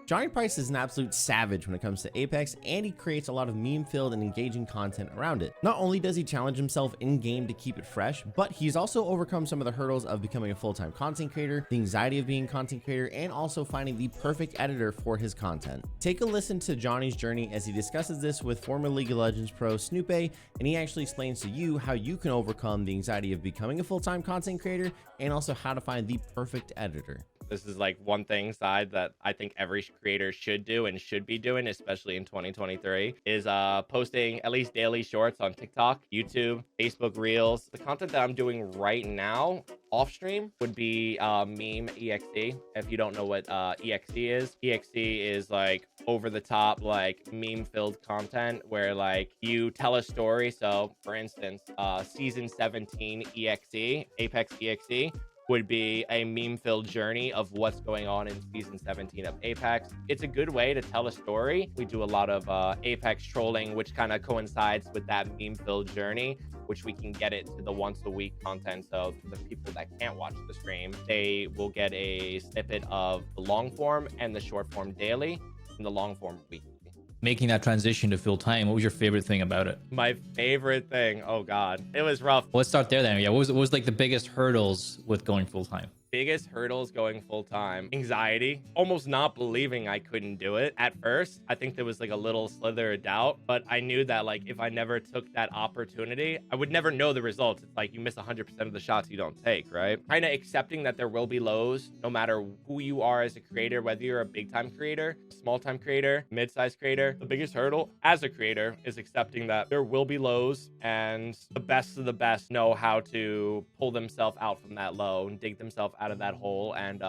Jonny Price is an absolute savage when it comes to Apex, and he creates a lot of meme-filled and engaging content around it. Not only does he challenge himself in-game to keep it fresh, but he's also overcome some of the hurdles of becoming a full-time content creator, the anxiety of being a content creator, and also finding the perfect editor for his content. Take a listen to Jonny's journey as he discusses this with former League of Legends pro Snoop, and he actually explains to you how you can overcome the anxiety of becoming a full-time content creator and also how to find the perfect editor. This is like one thing side that I think every creator should do and should be doing, especially in 2023, is posting at least daily shorts on TikTok, YouTube, Facebook Reels. The content that I'm doing right now off stream would be meme EXE. If you don't know what EXE is like over the top, like meme filled content where like you tell a story. So for instance, season 17 EXE, Apex EXE, would be a meme-filled journey of what's going on in season 17 of Apex. It's a good way to tell a story. We do a lot of Apex trolling, which kind of coincides with that meme-filled journey, which we can get it to the once-a-week content. So the people that can't watch the stream, they will get a snippet of the long form and the short form daily, and the long form weekly. Making that transition to full time, what was your favorite thing about it? My favorite thing, oh god, it was rough. Well, let's start there then. Yeah, what was like the biggest hurdles with going full time? Biggest hurdles going full time: anxiety, almost not believing I couldn't do it at first. I think there was like a little slither of doubt, but I knew that like if I never took that opportunity, I would never know the results. It's like you miss 100% of the shots you don't take, right? Kind of accepting that there will be lows no matter who you are as a creator, whether you're a big time creator, small time creator, mid-sized creator. The biggest hurdle as a creator is accepting that there will be lows, and the best of the best know how to pull themselves out from that low and dig themselves out of that hole and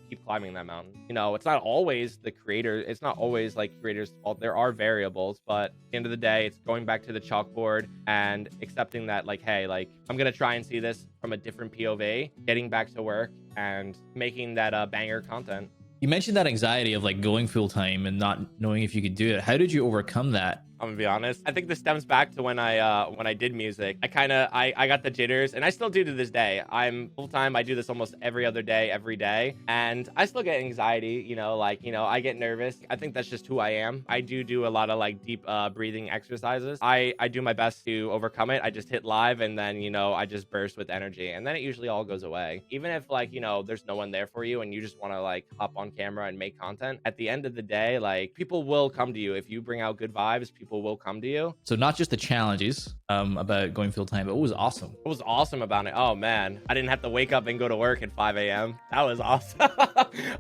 keep climbing that mountain. You know, it's not always the creator, it's not always like creators' fault. There are variables, but at the end of the day, it's going back to the chalkboard and accepting that like, hey, like I'm gonna try and see this from a different POV, getting back to work and making that banger content. You mentioned that anxiety of like going full time and not knowing if you could do it. How did you overcome that? I'm gonna be honest, I think this stems back to when I did music. I got the jitters, and I still do to this day. I'm full-time, I do this almost every other day, every day, and I still get anxiety, you know, like, you know, I get nervous. I think that's just who I am. I do a lot of like deep breathing exercises. I do my best to overcome it. I just hit live, and then, you know, I just burst with energy, and then it usually all goes away. Even if like, you know, there's no one there for you and you just want to like hop on camera and make content, at the end of the day, like people will come to you. If you bring out good vibes, people will come to you. So not just the challenges about going full time, but what was awesome? What was awesome about it? Oh man, I didn't have to wake up and go to work at 5 a.m. That was awesome.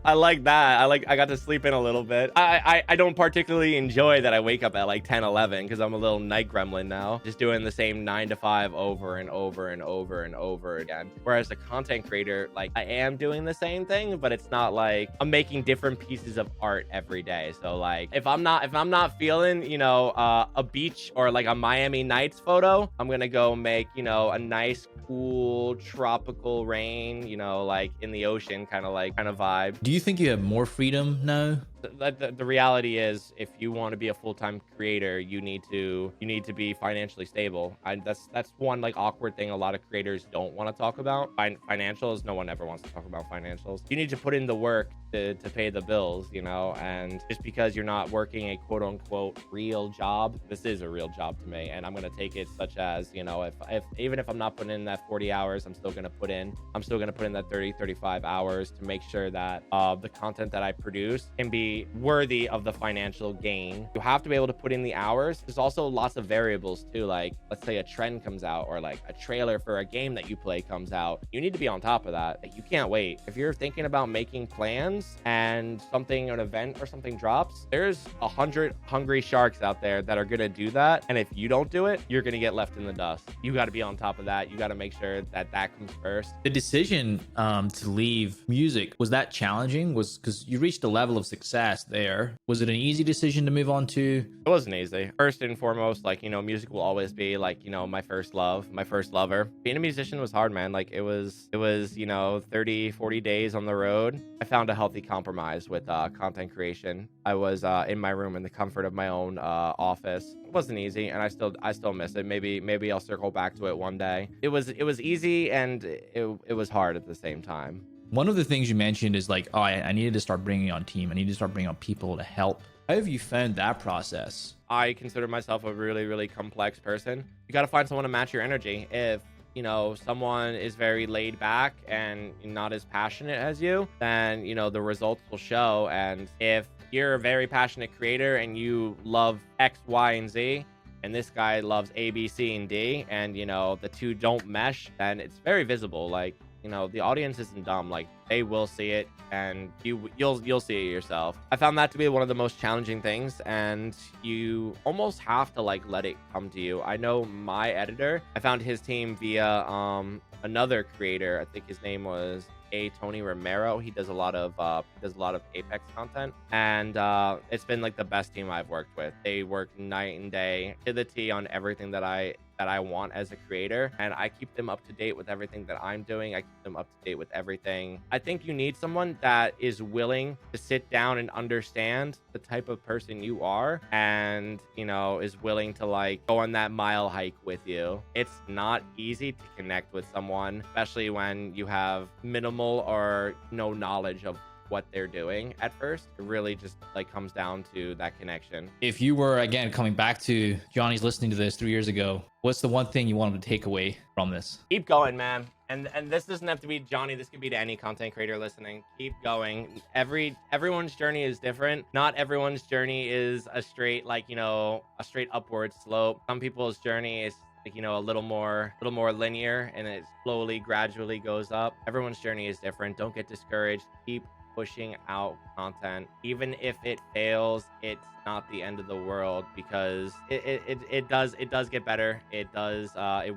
I like that. I got to sleep in a little bit. I don't particularly enjoy that I wake up at like 10, 11 because I'm a little night gremlin now, just doing the same 9 to 5 over and over and over and over again. Whereas the content creator, like I am doing the same thing, but it's not like I'm making different pieces of art every day. So like if I'm not feeling, you know, a beach or like a Miami Nights photo, I'm gonna go make, you know, a nice cool tropical rain, you know, like in the ocean kind of vibe. Do you think you have more freedom now? The reality is, if you want to be a full-time creator, you need to be financially stable. That's one like awkward thing a lot of creators don't want to talk about. Financials, no one ever wants to talk about financials. You need to put in the work to pay the bills, you know, and just because you're not working a quote unquote real job, this is a real job to me, and I'm going to take it such as, you know, if even if I'm not putting in that 40 hours, I'm still going to put in that 35 hours to make sure that the content that I produce can be worthy of the financial gain. You have to be able to put in the hours. There's also lots of variables too, like let's say a trend comes out or like a trailer for a game that you play comes out. You need to be on top of that. Like, you can't wait. If you're thinking about making plans and an event or something drops, there's 100 hungry sharks out there that are gonna do that, and if you don't do it, you're gonna get left in the dust. You got to be on top of that. You got to make sure that comes first. The decision to leave music, was that challenging? Was because you reached a level of success there. Was it an easy decision to move on to? It wasn't easy. First and foremost, like, you know, music will always be like, you know, my first love, my first lover. Being a musician was hard, man. Like it was, you know, 30, 40 days on the road. I found a healthy compromise with content creation. I was in my room in the comfort of my own office. It wasn't easy, and I still miss it. Maybe I'll circle back to it one day. It was easy, and it was hard at the same time. One of the things you mentioned is like, oh, I needed to start bringing on team. I need to start bringing on people to help. How have you found that process? I consider myself a really, really complex person. You got to find someone to match your energy. If, you know, someone is very laid back and not as passionate as you, then, you know, the results will show. And if you're a very passionate creator and you love X, Y, and Z, and this guy loves A, B, C, and D, and, you know, the two don't mesh, then it's very visible. Like, you know, the audience isn't dumb. Like, they will see it, and you'll see it yourself. I found that to be one of the most challenging things, and you almost have to like let it come to you. I know my editor, I found his team via another creator. I think his name was Tony Romero. He does a lot of Apex content, and it's been like the best team I've worked with. They work night and day to the T on everything that I want as a creator, and I keep them up to date with everything that I'm doing. I keep them up to date with everything. I think you need someone that is willing to sit down and understand the type of person you are, and, you know, is willing to like go on that mile hike with you. It's not easy to connect with someone, especially when you have minimal or no knowledge of what they're doing at first. It really just like comes down to that connection. If you were, again, coming back to Johnny's listening to this 3 years ago, what's the one thing you want him to take away from this? Keep going, man. And this doesn't have to be Johnny. This could be to any content creator listening. Keep going. Everyone's journey is different. Not everyone's journey is a straight, like, you know, a straight upward slope. Some people's journey is like, you know, a little more linear, and it slowly, gradually goes up. Everyone's journey is different. Don't get discouraged. Keep pushing out content. Even if it fails, it's not the end of the world, because it does get better. It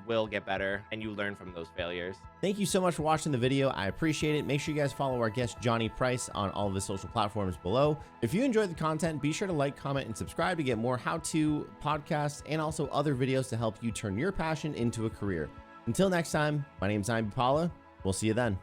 will get better, and you learn from those failures. Thank you so much for watching the video. I appreciate it. Make sure you guys follow our guest Jonny Price on all of his social platforms below. If you enjoyed the content, be sure to like, comment, and subscribe to get more how-to podcasts and also other videos to help you turn your passion into a career. Until next time, my name is Paula. We'll see you then.